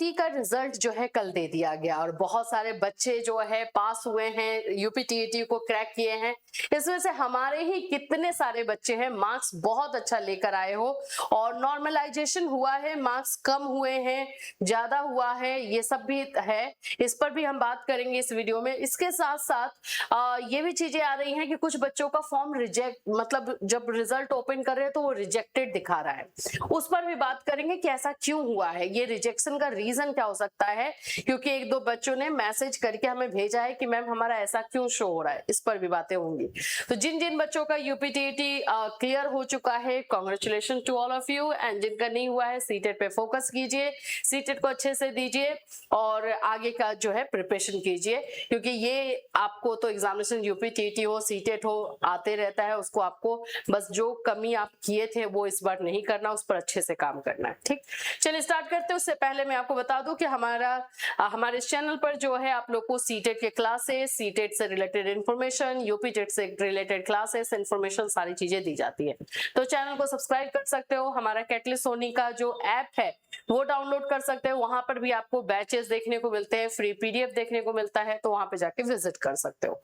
UPTET का result जो है कल दे दिया गया और बहुत सारे बच्चे जो है पास हुए हैं, यूपीटीईटी को क्रैक किए हैं। इसमें से हमारे ही कितने सारे बच्चे हैं मार्क्स बहुत अच्छा लेकर आए हो और नॉर्मलाइजेशन हुआ है, मार्क्स कम हुए हैं, ज्यादा हुआ है, ये सब भी है। इस पर भी हम बात करेंगे इस वीडियो में। इसके साथ साथ ये भी चीजें आ रही हैं कि कुछ बच्चों का फॉर्म रिजेक्ट, मतलब जब रिजल्ट ओपन कर रहे हैं तो वो रिजेक्टेड दिखा रहा है, उस पर भी बात करेंगे कि ऐसा क्यों हुआ है, ये रिजेक्शन का रीजन क्या हो सकता है, क्योंकि एक दो बच्चों ने मैसेज करके हमें भेजा है कि मैम हमारा ऐसा क्यों शो हो रहा है। इस पर भी बातें होंगी। तो जिन जिन बच्चों का यूपीटीईटी क्लियर हो चुका है, congratulation to all of you, and जिनका नहीं हुआ है सीटेट पे फोकस कीजिए, सीटेट को अच्छे से दीजिए और आगे का जो है प्रिपरेशन कीजिए, क्योंकि ये आपको तो एग्जामिनेशन यूपीटीईटी हो सीटेट हो आते रहता है, उसको आपको बस जो कमी आप किए थे वो इस बार नहीं करना, उस पर अच्छे से काम करना है। ठीक, चलिए स्टार्ट करते हैं। उससे पहले मैं आपको बता दूं कि हमारे इस चैनल पर जो है आप लोग को सीटेट के क्लासेस, सीटेट से रिलेटेड इन्फॉर्मेशन, यूपीटेट से रिलेटेड क्लासेस, इन्फॉर्मेशन, सारी चीजें दी जाती है। तो चैनल को सब्सक्राइब कर सकते हो। हमारा कैटलिस्ट सोनी का जो ऐप है वो डाउनलोड कर सकते हो, वहां पर भी आपको बैचेस देखने को मिलते हैं, फ्री पीडीएफ देखने को मिलता है, तो वहां पे जाके विजिट कर सकते हो।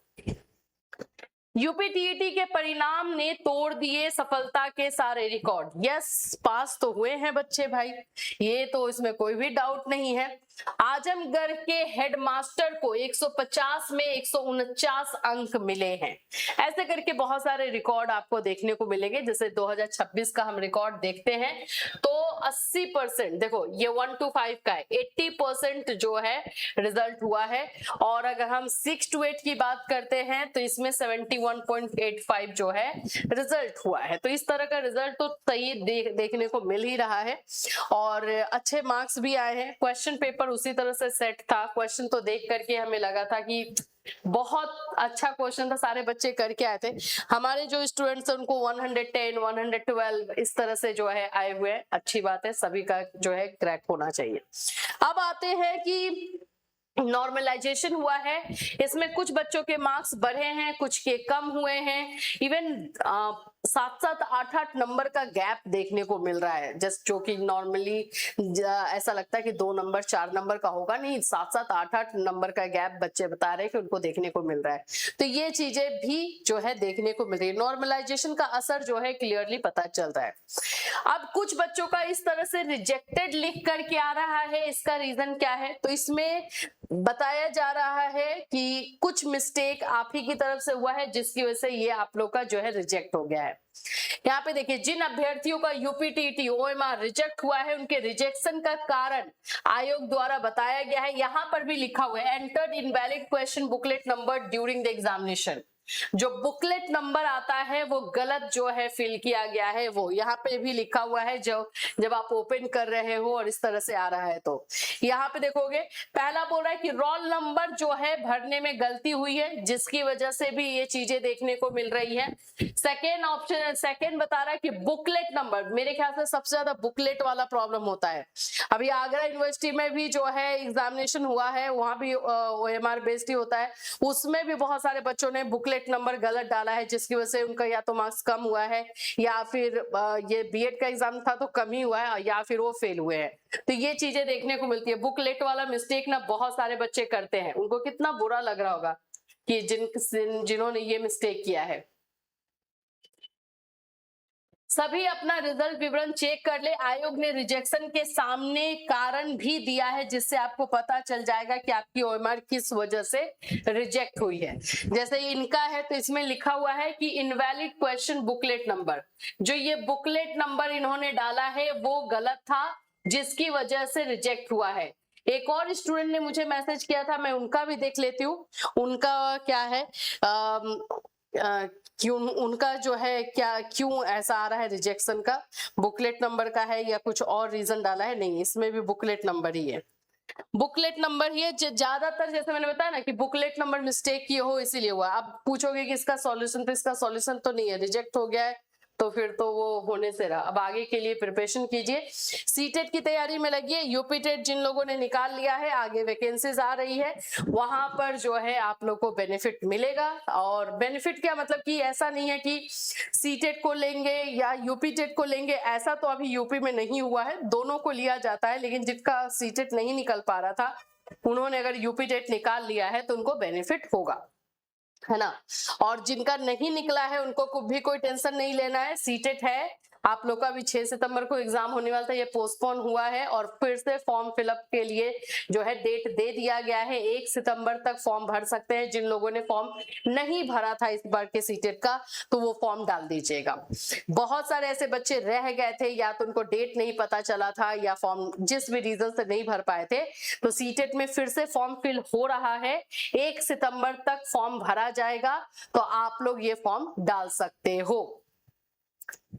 यूपीटीईटी के परिणाम ने तोड़ दिए सफलता के सारे रिकॉर्ड। यस, पास तो हुए हैं बच्चे भाई, ये तो इसमें कोई भी डाउट नहीं है। आजमगढ़ के हेडमास्टर को 150 में 149 अंक मिले हैं। ऐसे करके बहुत सारे रिकॉर्ड आपको देखने को मिलेंगे। जैसे 2026 का हम रिकॉर्ड देखते हैं तो 80%, देखो ये 1 to 5 का है, 80% जो है रिजल्ट हुआ है। और अगर हम 6 to 8 की बात करते हैं तो इसमें 71.85 जो है रिजल्ट हुआ है। तो इस तरह का रिजल्ट तो सही देखने को मिल ही रहा है और अच्छे मार्क्स भी आए हैं। क्वेश्चन पेपर उसी तरह से सेट था। क्वेश्चन तो देख करके हमें लगा था कि बहुत अच्छा क्वेश्चन था, सारे बच्चे करके आए थे। हमारे जो स्टूडेंट्स हैं उनको 110, 112 इस तरह से जो है आए हुए हैं। अच्छी बात है, सभी का जो है क्रैक होना चाहिए। अब आते हैं कि नॉर्मलाइजेशन हुआ है, इसमें कुछ बच्चों के मार्क्स बढ़े हैं, कुछ के कम हुए हैं। इवन 7-7, 8-8 नंबर का गैप देखने को मिल रहा है, जस्ट जो कि नॉर्मली ऐसा लगता है कि 2 नंबर 4 नंबर का होगा, नहीं 7-7, 8-8 नंबर का गैप बच्चे बता रहे हैं कि उनको देखने को मिल रहा है। तो ये चीजें भी जो है देखने को मिल रही है। नॉर्मलाइजेशन का असर जो है क्लियरली पता चल रहा है। अब कुछ बच्चों का इस तरह से रिजेक्टेड लिख करके आ रहा है, इसका रीजन क्या है? तो इसमें बताया जा रहा है कि कुछ मिस्टेक आप ही की तरफ से हुआ है जिसकी वजह से ये आप लोग का जो है रिजेक्ट हो गया है। यहाँ पे देखिए, जिन अभ्यर्थियों का यूपीटीईटी ओएमआर रिजेक्ट हुआ है उनके रिजेक्शन का कारण आयोग द्वारा बताया गया है। यहाँ पर भी लिखा हुआ है entered invalid question booklet number during the examination. जो बुकलेट नंबर आता है वो गलत जो है फिल किया गया है, वो यहाँ पे भी लिखा हुआ है। जो जब आप ओपन कर रहे हो और इस तरह से आ रहा है तो यहाँ पे देखोगे, पहला बोल रहा है कि रोल नंबर जो है भरने में गलती हुई है, जिसकी वजह से भी ये चीजें देखने को मिल रही है। सेकेंड ऑप्शन, सेकेंड बता रहा है कि बुकलेट नंबर, मेरे ख्याल से सबसे ज्यादा बुकलेट वाला प्रॉब्लम होता है। अभी आगरा यूनिवर्सिटी में भी जो है एग्जामिनेशन हुआ है, वहां भी ओएमआर बेस्ड ही होता है, उसमें भी बहुत सारे बच्चों ने बुकलेट नंबर गलत डाला है, जिसकी वजह से उनका या तो मार्क्स कम हुआ है या फिर ये बीएड का एग्जाम था तो कम ही हुआ है या फिर वो फेल हुए हैं। तो ये चीजें देखने को मिलती है। बुकलेट वाला मिस्टेक ना बहुत सारे बच्चे करते हैं, उनको कितना बुरा लग रहा होगा कि जिन्होंने ये मिस्टेक किया है। सभी अपना रिजल्ट विवरण चेक कर ले। आयोग ने रिजेक्शन के सामने कारण भी दिया है, जिससे आपको पता चल जाएगा कि आपकी ओएमआर किस वजह से रिजेक्ट हुई है। जैसे इनका है तो इसमें लिखा हुआ है कि इनवैलिड क्वेश्चन बुकलेट नंबर, जो ये बुकलेट नंबर इन्होंने डाला है वो गलत था, जिसकी वजह से रिजेक्ट हुआ है। एक और स्टूडेंट ने मुझे मैसेज किया था, मैं उनका भी देख लेती हूँ। उनका क्या है, क्यों उनका जो है क्या, क्यों ऐसा आ रहा है रिजेक्शन का, बुकलेट नंबर का है या कुछ और रीजन डाला है? नहीं, इसमें भी बुकलेट नंबर ही है, बुकलेट नंबर ही है। ज्यादातर जैसे मैंने बताया ना कि बुकलेट नंबर मिस्टेक किए हो इसीलिए हुआ। अब पूछोगे कि इसका सॉल्यूशन, तो इसका सॉल्यूशन तो नहीं है, रिजेक्ट हो गया है तो फिर तो वो होने से रहा। अब आगे के लिए प्रिपरेशन कीजिए, सीटेट की तैयारी में लगिए। यूपी टेट जिन लोगों ने निकाल लिया है, आगे वैकेंसीज आ रही है, वहां पर जो है आप लोग को बेनिफिट मिलेगा। और बेनिफिट क्या मतलब कि ऐसा नहीं है कि सीटेट को लेंगे या यूपी टेट को लेंगे, ऐसा तो अभी यूपी में नहीं हुआ है, दोनों को लिया जाता है। लेकिन जिसका सीटेट नहीं निकल पा रहा था, उन्होंने अगर यूपी टेट निकाल लिया है तो उनको बेनिफिट होगा, है ना। और जिनका नहीं निकला है उनको भी कोई टेंशन नहीं लेना है। सीटेट है आप लोग का भी 6 सितंबर को एग्जाम होने वाला था, ये पोस्टपोन हुआ है और फिर से फॉर्म फिलअप के लिए जो है डेट दे दिया गया है। 1 सितंबर तक फॉर्म भर सकते हैं। जिन लोगों ने फॉर्म नहीं भरा था इस बार के सीटेट का, तो वो फॉर्म डाल दीजिएगा। बहुत सारे ऐसे बच्चे रह गए थे, या तो उनको डेट नहीं पता चला था या फॉर्म जिस भी रीजन से नहीं भर पाए थे, तो सीटेट में फिर से फॉर्म फिल हो रहा है। 1 सितंबर तक फॉर्म भरा जाएगा, तो आप लोग ये फॉर्म डाल सकते हो।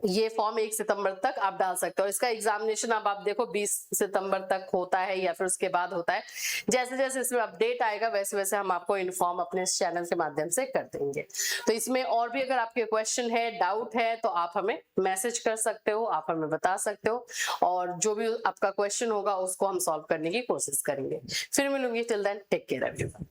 ये फॉर्म 1 सितंबर तक आप डाल सकते हो। इसका एग्जामिनेशन अब आप देखो 20 सितंबर तक होता है या फिर उसके बाद होता है। जैसे जैसे इसमें अपडेट आएगा वैसे वैसे हम आपको इन्फॉर्म अपने इस चैनल के माध्यम से कर देंगे। तो इसमें और भी अगर आपके क्वेश्चन है, डाउट है, तो आप हमें मैसेज कर सकते हो, आप हमें बता सकते हो, और जो भी आपका क्वेश्चन होगा उसको हम सॉल्व करने की कोशिश करेंगे। फिर मिलूंगी, till then take care everyone.